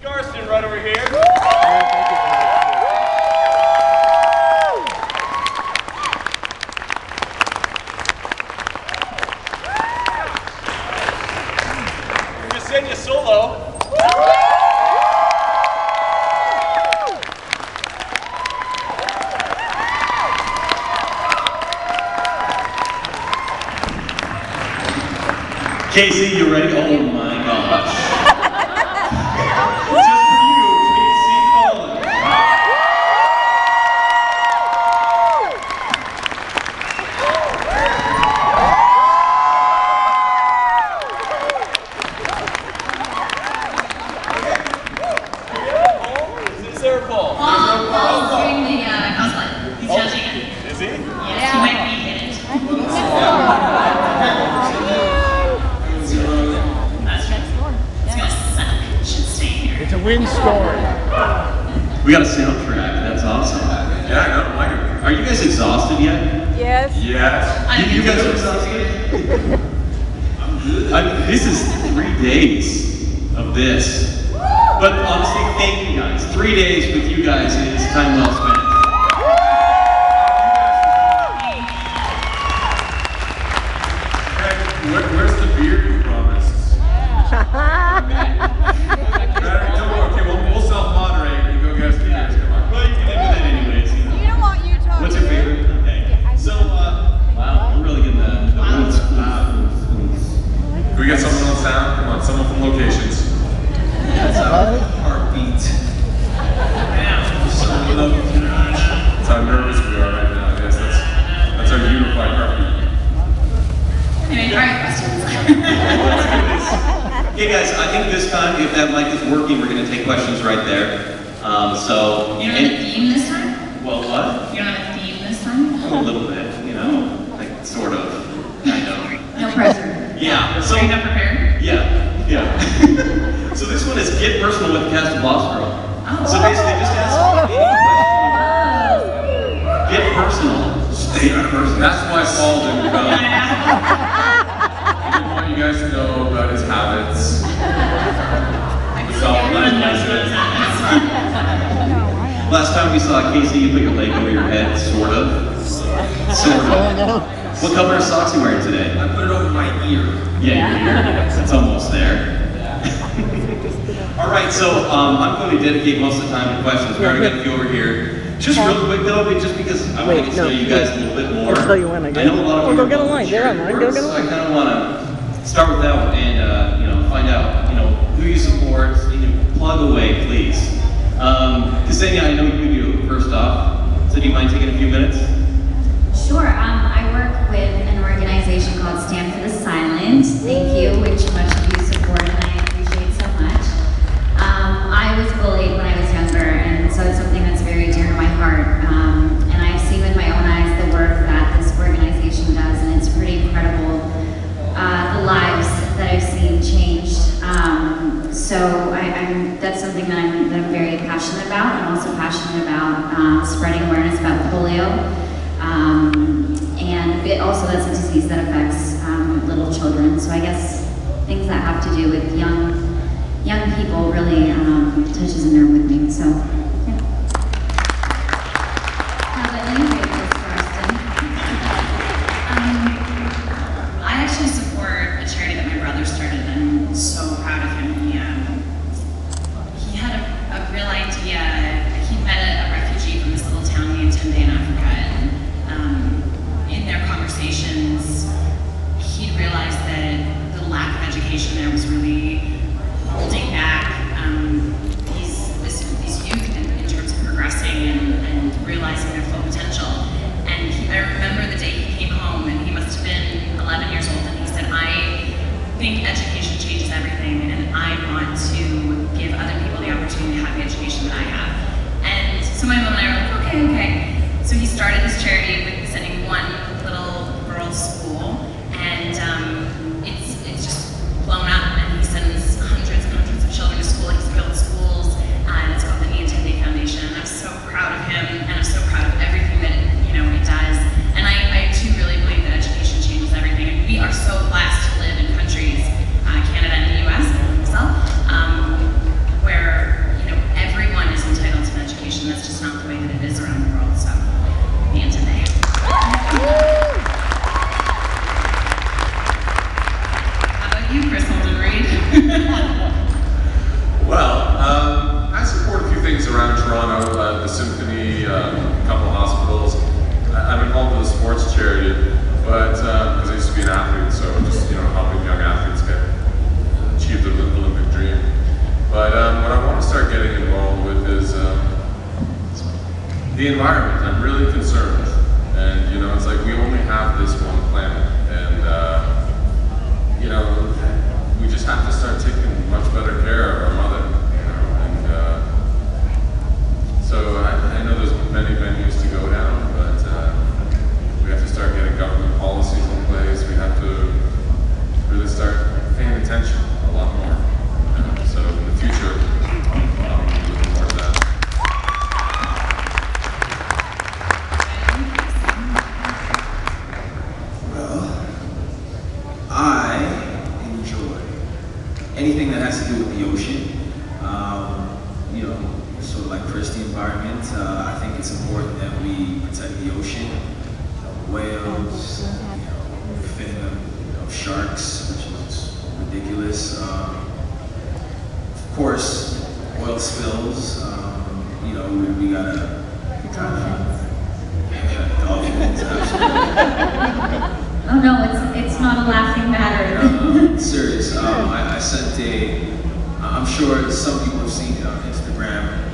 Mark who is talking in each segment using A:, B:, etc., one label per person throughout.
A: Garston right over here. Ksenia solo. Casey, you ready? Oh my gosh. Just for you, Casey Holden. Is there a Paul?
B: Paul's doing the cosplay. He's judging it.
A: Is he?
B: Yes, he might be in it.
C: It's a windstorm.
A: We got a soundtrack. That's awesome.
D: Yeah, I know. I like it.
A: Are you guys exhausted yet?
E: Yes.
D: Yes.
A: You guys are exhausted?
D: I'm good.
A: I mean, this is 3 days of this. But honestly, thank you guys. 3 days with you guys is time well spent.
D: Greg, where's the beer you promised? Okay, we'll self-moderate and go get us beers. Come on.
A: Well, you can live with it anyways. You know.
E: You don't want Utah.
A: What's your favorite? Okay. So, wow, we're really getting the woods.
D: Can we get someone on sound? Come on, someone from locations.
A: That's a heartbeat.
D: That's how nervous we are right now. Yes, that's our unified heartbeat.
B: Anyway, all right, questions.
A: Okay, guys, I think this time, if that mic is working, we're going to take questions right there. So,
B: You don't have a theme this time?
A: well, what?
B: You don't have a theme this time?
A: A little bit, you know, like sort of, kind of.
B: No pressure.
A: Yeah. So,
B: Are you not prepared?
A: yeah. So this one is get personal with the cast of Lost Girl.
B: Oh.
A: So basically, just ask any question. Get personal. Stay personal.
D: That's why Paul didn't come. He didn't want you guys to know about his habits.
A: Last time we saw Casey, you put your leg over your head, sort of. Sort of. What color of socks are you wearing today?
D: I put it over my ear.
A: Yeah, your ear. It's almost there. All right, so I'm going to dedicate most of the time to questions. We already got a few over here. Just real quick though, just because I want to get to know you guys a little bit more.
C: I'll tell you when I go.
A: I know a lot of you
C: Go
A: are
C: get a line. They're online. Go get a
A: so I
C: line.
A: kind of want to start with that one and find out who you support. You can plug away, please. Ksenia, I know you do first off. So do you mind taking a few minutes?
F: Sure. I work with an organization called Stand for the Silent. Thank you, which much of you support and I appreciate so much. I was bullied when I was younger, and so it's something that's very dear to my heart. And I've seen with my own eyes the work that this organization does, and it's pretty incredible, the lives that I've seen changed. So that's something that I'm very passionate about. I'm also passionate about spreading awareness about polio. And also that's a disease that affects little children. So I guess things that have to do with young people really touches a nerve with me. So yeah. How about you, Karsten?
B: I actually support a charity that my brother started, and I'm so proud of him. He had a real idea. He met a refugee from this little town named Tembe in Africa, and in their conversations, he realized that the lack of education there was really holding back these youth and
D: restaurant out at the Symphony, a couple hospitals. I'm involved with a sports charity, but because I used to be an athlete, so just helping young athletes achieve their Olympic dream. But what I want to start getting involved with is the environment. I'm really concerned, and it's like we only have this one planet, and we just have to start taking much better care of our mother. So I know there's many venues to go down, but we have to start getting government policies in place. We have to really start paying attention a lot more. So in the future, I'll be looking more at that.
E: Well, I enjoy anything that has to do with the ocean. Sort of like Kris, the environment. I think it's important that we protect the ocean. Whales, fin, sharks, which is ridiculous. Of course, oil spills. We gotta dolphins.
F: Oh no, it's not a laughing matter.
E: Serious. I sent I'm sure some people have seen it on Instagram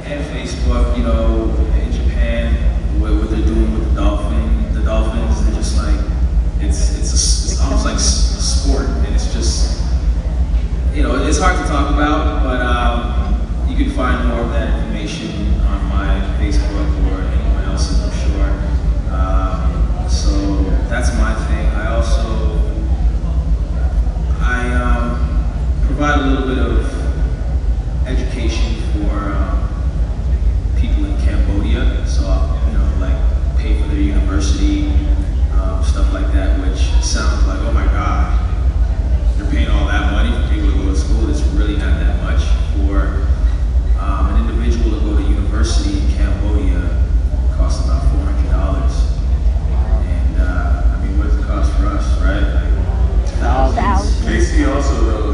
E: and Facebook, in Japan, what they're doing with the dolphins, they're just like, it's almost like a sport, and it's just, it's hard to talk about, but you can find more of that information on my Facebook or anyone else's, I'm sure. So that's my thing. I provide a little bit of education for people in Cambodia, so like pay for their university, stuff like that, which sounds like, oh my God, you're paying all that money for people to go to school. It's really not that much. For an individual to go to university in Cambodia, it costs about $400. And what does it cost for us, right?
C: Thousands.
D: Casey also, though,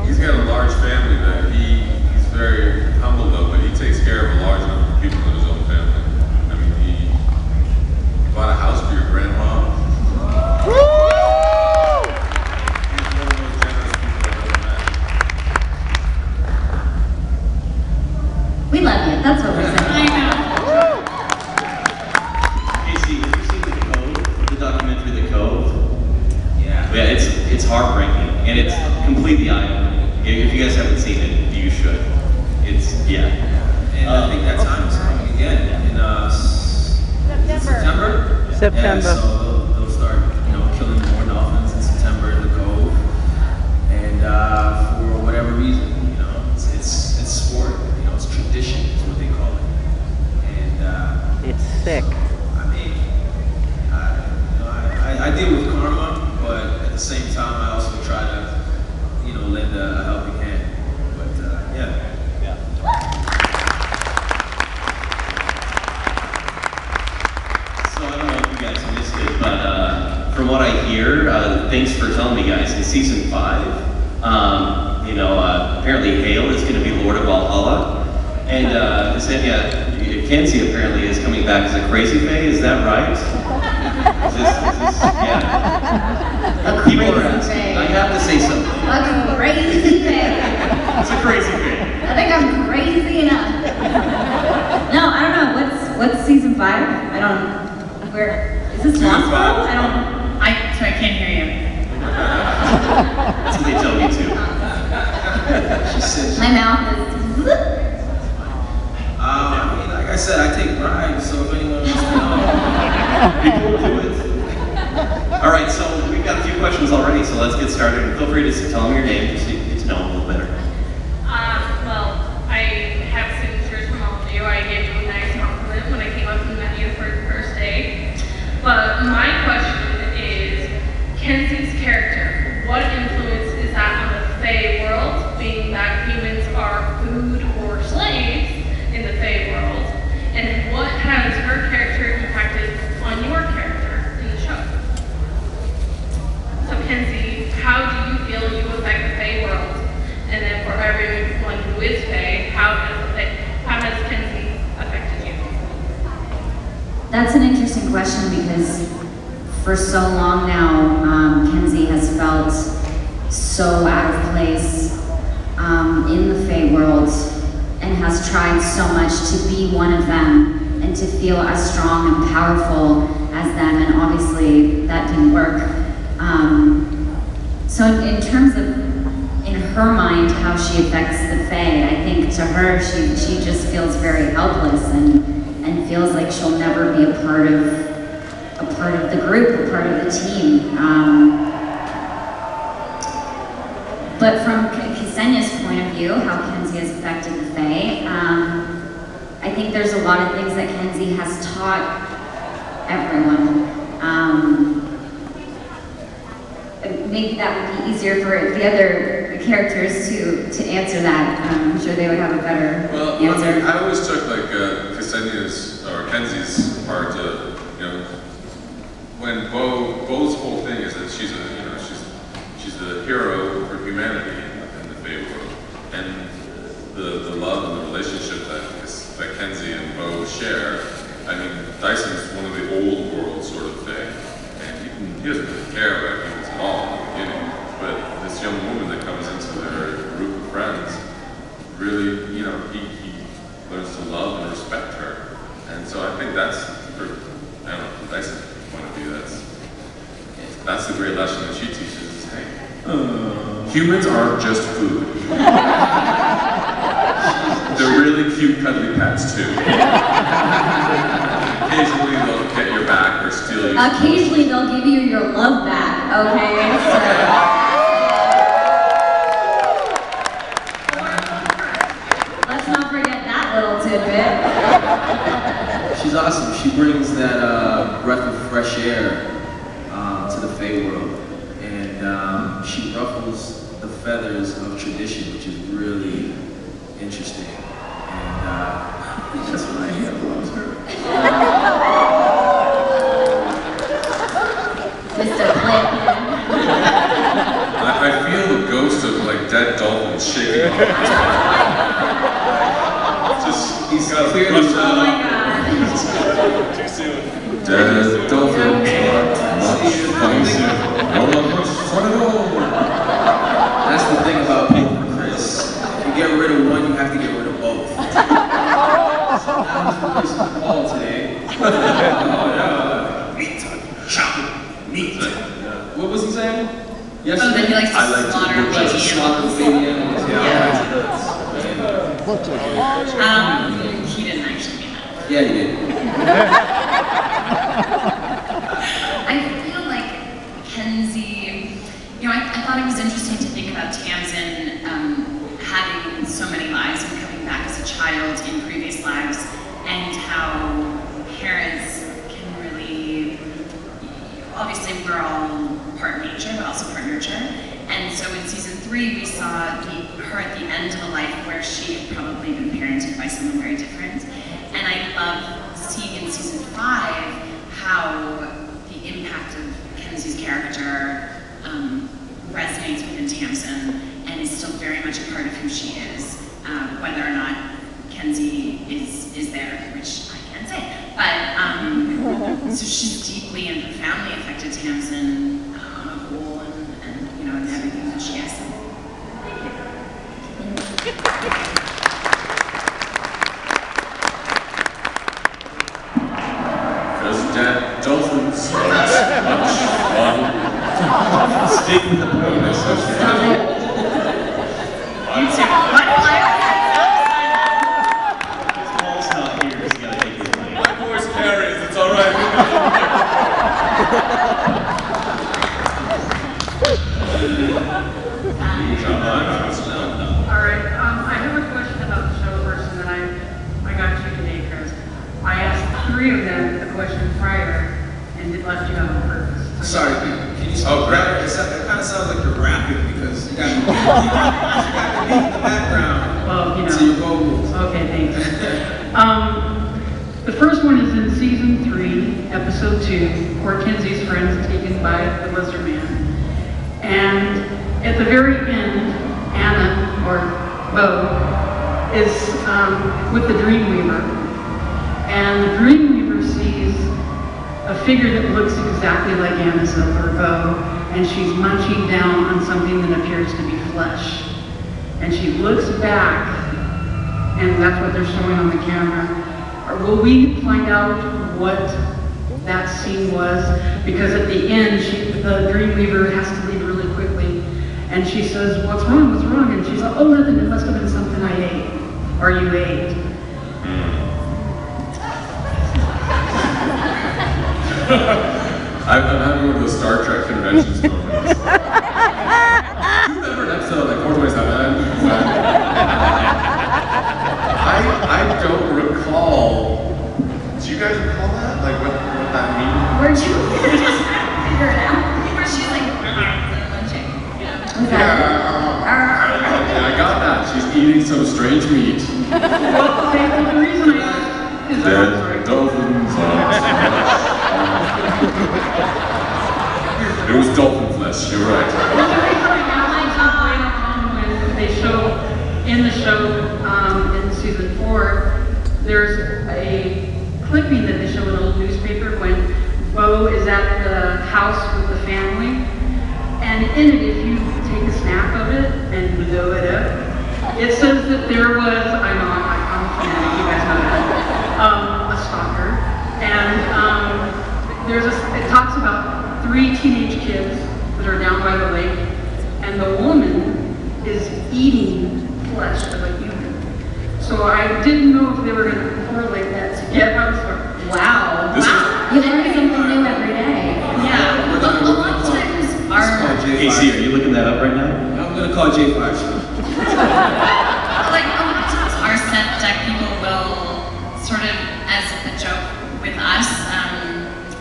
D: he's got a large family that he's very humble, though, but he takes care of a large number of people in his own family. I mean, he bought a house for your grandma. He's one of the most generous people I've ever met.
F: We love you, that's what we're saying.
B: I know.
A: Casey, have you seen The Cove, the documentary The Cove?
E: Yeah.
A: Yeah, it's heartbreaking, and it's completely eye-opening. If you guys haven't seen it, you should.
E: And I think that time is coming again in September.
C: September.
E: Yeah, so they'll start, killing more dolphins in September in the Cove, and for whatever reason, it's sport. It's tradition is what they call it, and
C: It's sick.
E: I mean, I deal with karma, but at the same time, I also try to, lend a helping hand. But yeah.
A: So I don't know if you guys missed it, but from what I hear, thanks for telling me, guys, in season 5, apparently Hale is going to be Lord of Valhalla, and Ksenia, Kenzie apparently is coming back as a crazy fae. Is that right? Is this yeah? People are asking. I have to say something.
F: A crazy thing.
A: It's a crazy fae.
F: I think I'm crazy enough. No, I don't know. What's season 5? I don't. Where is this Lost World?
B: So I can't hear you.
A: That's what they tell me too.
E: She said,
F: My mouth is.
E: like I said, I take pride, so if anyone wants to know,
A: People will do it. All right, so we've got a few questions already, so let's get started. Feel free to tell them your name just so you can get to know them a little better.
G: Well, I have signatures from all of you. I gave you a nice compliment when I came up and met you for the first day. But my question is, Kenzie's character, what influence is that on the Fae world, being that humans are food or slaves in the Fae world? And what has her character impacted on your character in the show? So Kenzie, how do you feel you affect the Fae world? And then for everyone who is Fae, how has Kenzie
F: That's an interesting question because for so long now, Kenzie has felt so out of place in the Fae world and has tried so much to be one of them and to feel as strong and powerful as them, and obviously that didn't work. So in terms of, in her mind, how she affects the Fae, I think to her, she just feels very helpless and feels like she'll never be a part of the group, a part of the team. But from Ksenia's point of view, how Kenzie has affected the Fae, I think there's a lot of things that Kenzie has taught everyone. Maybe that would be easier for the other characters to answer that. I'm sure they would have a better answer.
D: I always took like Ksenia's or Kenzie's part to, you know, when Bo's whole thing is that she's the hero for humanity in the Fae world, and the love and the relationship that Kenzie and Bo share. I mean, Dyson's one of the old world sort of Fae, and he doesn't really care about humans at all in the beginning. But this young woman that comes into their group of friends, really, you know, he learns to love and respect her, and so I think that's, I don't know, from Dyson's point of view, that's the great lesson that she teaches. Is, hey, humans aren't just food. They're really cute, cuddly pets too. Occasionally they'll get your back or steal you.
F: Occasionally they'll give you your love back, okay? So let's not forget that little tidbit.
E: She's awesome. She brings that breath of fresh air to the Fae world, and she ruffles the feathers of tradition, which is really interesting. And that's what I hear loves her.
F: Mr. Clinton.
D: I feel the ghost of like dead dolphins shaking up.
E: He's clearly
F: Oh my God.
D: Too soon. Dead dolphins aren't much fun at all.
E: That's the thing about people, Kris. If you get rid of one, you have to get rid of both. So that was the call today. Meat, chop meat. What was he saying?
B: Oh, that he likes to slaughter
E: baby animals.
B: He didn't actually mean that.
E: Yeah, he did.
B: I feel like Kenzie, you know, I thought it was interesting to think about Tamsin having so many lives and coming back as a child in previous lives, and how parents can really, obviously we're all part nature, but also part nurture. And so in season 3, we saw her at the end of a life where she had probably been parented by someone very different. And I love seeing in season 5 how the impact of Kenzie's character resonates within Tamsin and is still very much a part of who she is, whether or not Kenzie is there, which I can't say. But so she's deeply and profoundly affected Tamsin on a whole, and you know, and everything that she has.
D: Because dead dolphins aren't much fun. Stick with the bonus.
A: Paul's not here, he's gotta take his money.
D: My voice carries, it's alright.
H: Alright, I have a question about the show person that I got you today, Kris. I asked 3 of them the question prior and it left you out on purpose.
E: Sorry, can you speak louder? It kind of sounds like you're rapping because you got the beat in the background.
H: Well, you know.
E: To your vocals.
H: Okay, thanks. The first one is in season 3, episode 2, where Kenzie's friend is taken by the lizard man. And at the very end, Anna, or Bo, is with the Dreamweaver. And the Dreamweaver sees sees a figure that looks exactly like Anna's or Bo, and she's munching down on something that appears to be flesh. And she looks back, and that's what they're showing on the camera. Or will we find out what that scene was? Because at the end, the Dreamweaver has to leave really quickly, and she says, "What's wrong? What's wrong?" And she's like, "Oh, nothing. It must have been something I ate, or you ate."
D: I'm having one of those Star Trek conventions moments. Do you remember an episode like 427? I don't recall. Do you guys recall that? Like what that means?
F: Where'd you just figure it out?
B: Where she's like, munching.
D: Yeah, I got that. She's eating some strange meat.
H: Well, the reason I asked is
D: Dead dolphins are It was dolphin flesh, you're right.
H: Well, the reason I asked is when they show, in the show in season 4, there's a clipping that they show in an old newspaper when Bo is at the house with the family. And in it, if you take a snap of it and blow it up, it says that there was, I'm a fanatic, you guys know that, a stalker. And it talks about 3 teenage kids that are down by the lake, and the woman is eating flesh of a human. So I didn't know if they were going to correlate that together. I was like, wow.
F: You learn something new every day.
B: Yeah, a lot of times our...
A: Casey, are you looking that up right now?
E: I'm gonna call J5.
B: Like, a lot of times our set deck people will sort of, as a joke with us,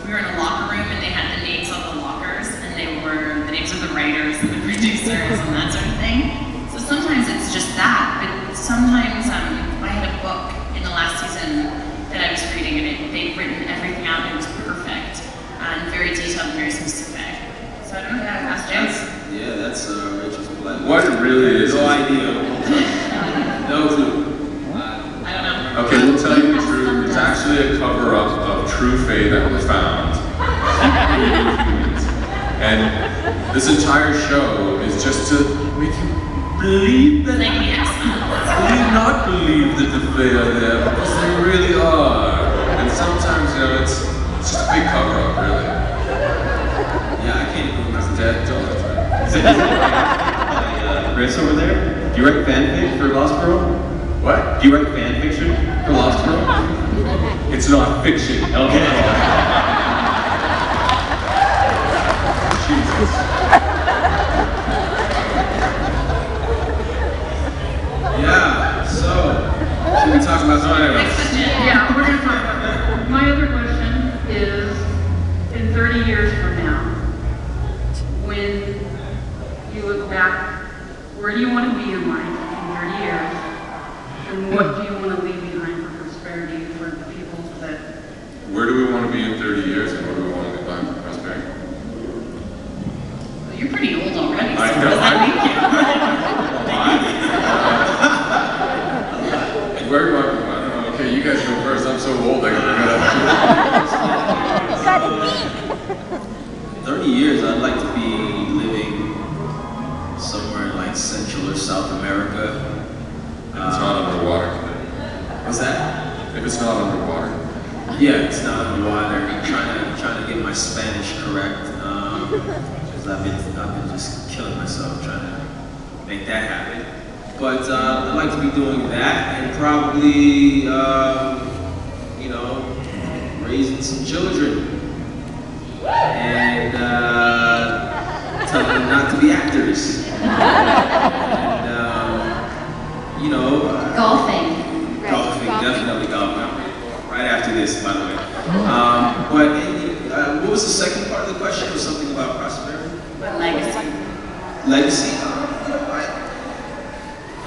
B: we were in a locker room and they had the names on the lockers, and they were the names of the writers and the producers and that sort of thing. So sometimes it's just that, but sometimes I had a book in the last season that I was reading, and they'd written everything out, and it was perfect, and very detailed and very specific. So I don't know if I asked James.
E: Yeah, that's Rachel's black.
D: What it really is.
E: No idea. No clue.
B: I don't know.
D: Okay, we'll tell you the truth. It's actually a cover-up of True Fae that was found. And this entire show is just to make you believe that.
B: Like the X-Men.
D: Do not believe that the Fae are there, because they really are. And sometimes, you know, it's just a big cover-up, really.
E: Yeah, I can't even remember.
D: Dead dolphins.
A: Kris over there? Do you write fanfic for Lost Girl?
D: What?
A: Do you write fan fiction for Lost Girl?
D: It's not fiction.
A: Okay.
D: Jesus.
E: Yeah, so, should we talk about something else?
B: Next question.
H: Yeah, we're going to talk about that. My other question is, in 30 years from now, when you look back, where do you want to be in life in 30 years? And what do you want to leave behind for prosperity for the people that...
D: Where do we want to be in 30 years, and where do we want to be by prosperity?
B: Well, you're pretty old already, so
D: I
B: what
D: know.
B: does that mean?
D: Where do I don't know. Okay, you guys go first. I'm so old, I gotta...
E: 30 years, I'd like to be living somewhere in like Central or South America.
D: If it's not underwater.
E: What's that?
D: If it's not underwater.
E: Yeah, it's not underwater. I'm trying to get my Spanish correct. Because I've been just killing myself trying to make that happen. But I'd like to be doing that, and probably you know, raising some children. And tell them not to be actors. And you know,
F: Golfing.
E: golfing, definitely golfing. Right after this, by the way. What was the second part of the question? It was something about prosperity?
B: Legacy.
E: Legacy?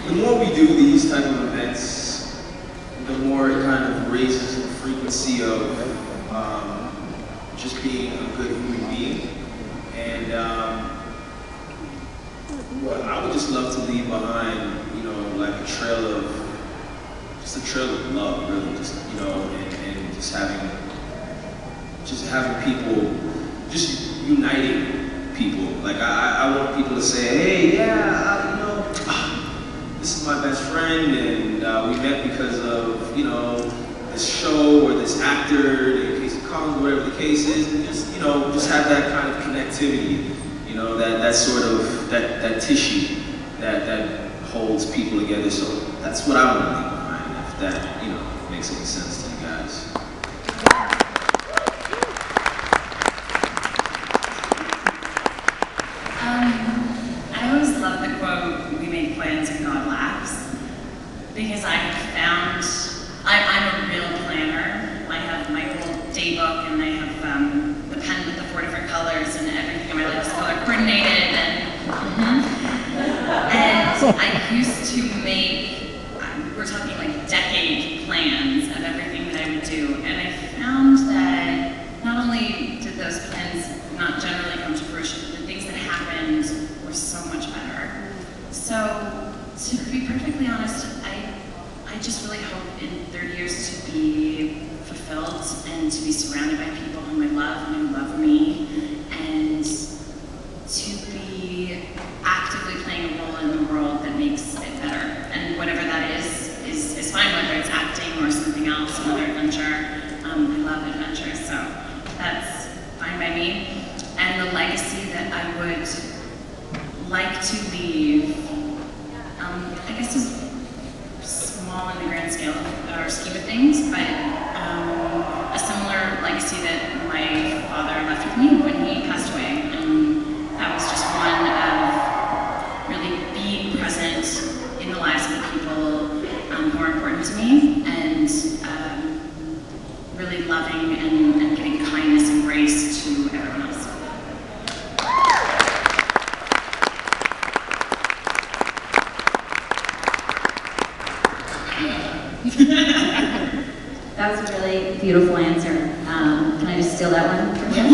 E: The more we do these type of events, the more it kind of raises the frequency of just being a good human being. And well, I would just love to leave behind, you know, like a trail of love, really, just, you know, and just having just having people, just uniting people. Like I want people to say, hey, yeah, you know, this is my best friend, and we met because of, you know, this show or this actor, in case of Collins, whatever the case is, and just, you know, just have that kind of connectivity, you know, that sort of, that tissue that holds people together. So that's what I want to leave behind, if that, you know, makes any sense to you guys.
B: I always love the quote, "We make plans and God laughs," because I have found, I'm a real planner. I have my whole day book, and I have the pen with the 4 different colors, and everything in my life is color coordinated, and I used to make, we're talking like decade plans of everything that I would do, and I found that not only did those plans not generally come to fruition, but the things that happened were so much better. So, to be perfectly honest, I just really hope in 30 years to be fulfilled and to be surrounded by people whom I love and who love me, and to be actively playing a role in the world that makes it better. And whatever that is fine, whether it's acting or something else, another adventure. I love adventure, so that's fine by me. And the legacy that I would like to leave, I guess is small in the grand scale or scheme of things, but a similar legacy that my father left with me when he passed away. And that was just one of really being present in the lives of the people who are important to me, and really loving and giving kindness and grace to everyone else.
F: That was a really beautiful answer. Can I just steal that one from you?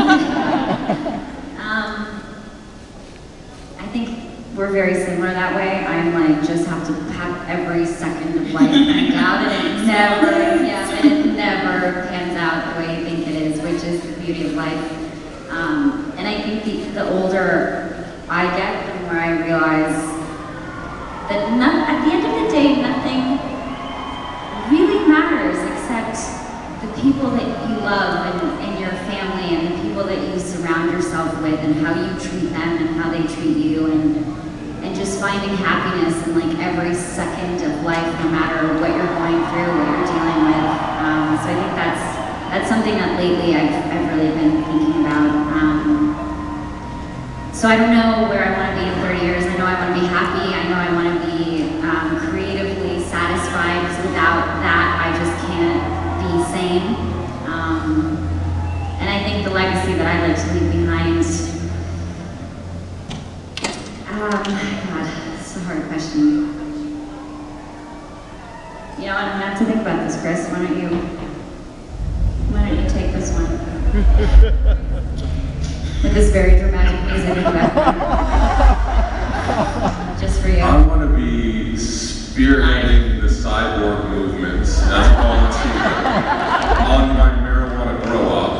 F: I think we're very similar that way. I'm like, just have to have every second of life planned out, and it never pans out the way you think it is, which is the beauty of life. And I think the older I get, the more I realize that at the end of the day, nothing really matters except the people that you love and your family and the people that you surround yourself with and how you treat them and how they treat you, and just finding happiness in like every second of life, no matter what you're going through, what you're dealing with. So I think that's something that lately I've really been thinking about. So I don't know where I want to be in 30 years. I know I want to be happy. I know I want to be creatively satisfied, because without that, I just can't be sane. And I think the legacy that I'd like to leave behind, God, it's a hard question. You know, I don't have to think about this, Kris. Why don't you take this one? With this very dramatic music in the background. Just for you.
D: I want to be spearheading the cyborg movement as a volunteer on my marijuana grow up,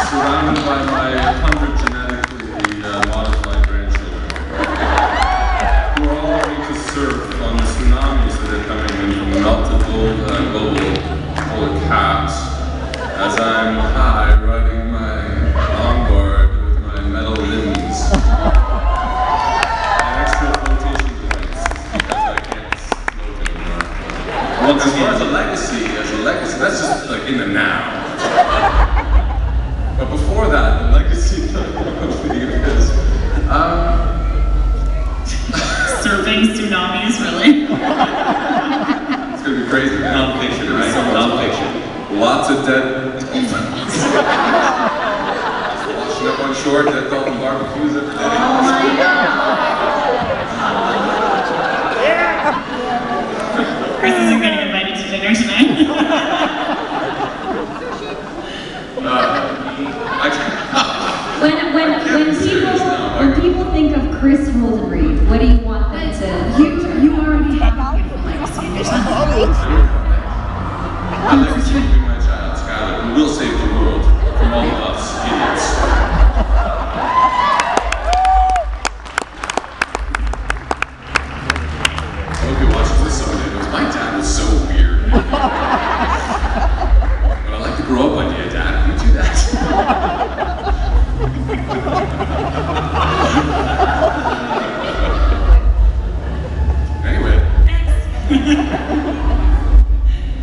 D: surrounded by my 100 genetically modified grandchildren, who are all ready to surf on the tsunamis that are coming in from the melted global polar caps, as I'm high riding my longboard with my metal limbs. And extra flotation points, because I can't float anymore. Once again, as a legacy, that's just like in the now. But before that, the legacy that I want to leave is,
B: Surfing tsunamis, really?
D: it's gonna be crazy, man.
A: Non-fiction, right? Non-fiction.
D: Lots of dead dolphins. Just washing up on shore, dead dolphin barbecues every day.
B: Oh my God! Kris isn't getting invited to dinner tonight.
F: When people think of Kris Holden-Ried, what do you want them to?
B: You already have a beautiful legacy. There's nothing.
D: My legacy will be my child, Skylar, who will save the world.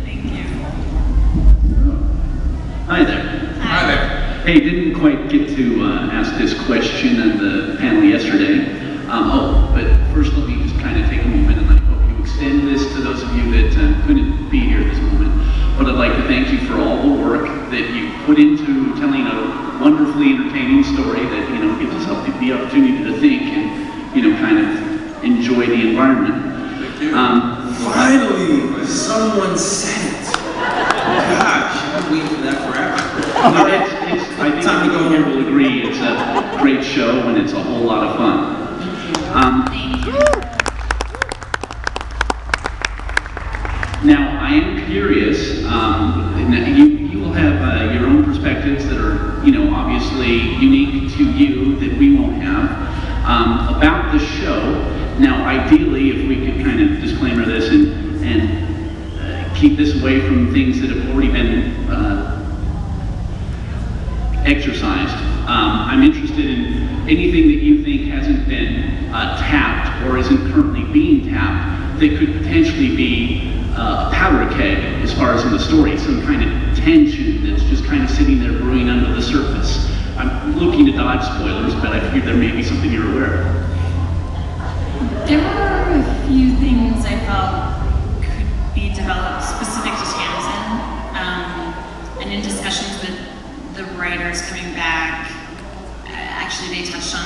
B: Thank you.
I: Hi there.
D: Hi there.
I: Hey, didn't quite get to ask this question on the panel yesterday. But first let me just kind of take a moment, and I hope you extend this to those of you that couldn't be here this moment. But I'd like to thank you for all the work that you put into telling a wonderfully entertaining story that, gives us the opportunity to think and, kind of enjoy the environment.
D: Thank you.
E: Finally, someone said it. Gosh, I've been waiting for that forever.
I: I think
E: Time to go
I: everyone here
E: home.
I: will agree it's a great show and it's a whole lot of fun.
B: Thank you.
I: Now, I am curious, you will have your own perspectives that are, obviously unique to you that we won't have, about the show. Now, ideally, if we could kind of disclaimer this and keep this away from things that have already been exercised. I'm interested in anything that you think hasn't been tapped or isn't currently being tapped that could potentially be a powder keg as far as in the story, some kind of tension that's just kind of sitting there brewing under the surface. I'm looking to dodge spoilers, but I figure there may be something you're aware of.
B: There were a few things I felt could be developed specific to Tamsin, and in discussions with the writers coming back, actually they touched on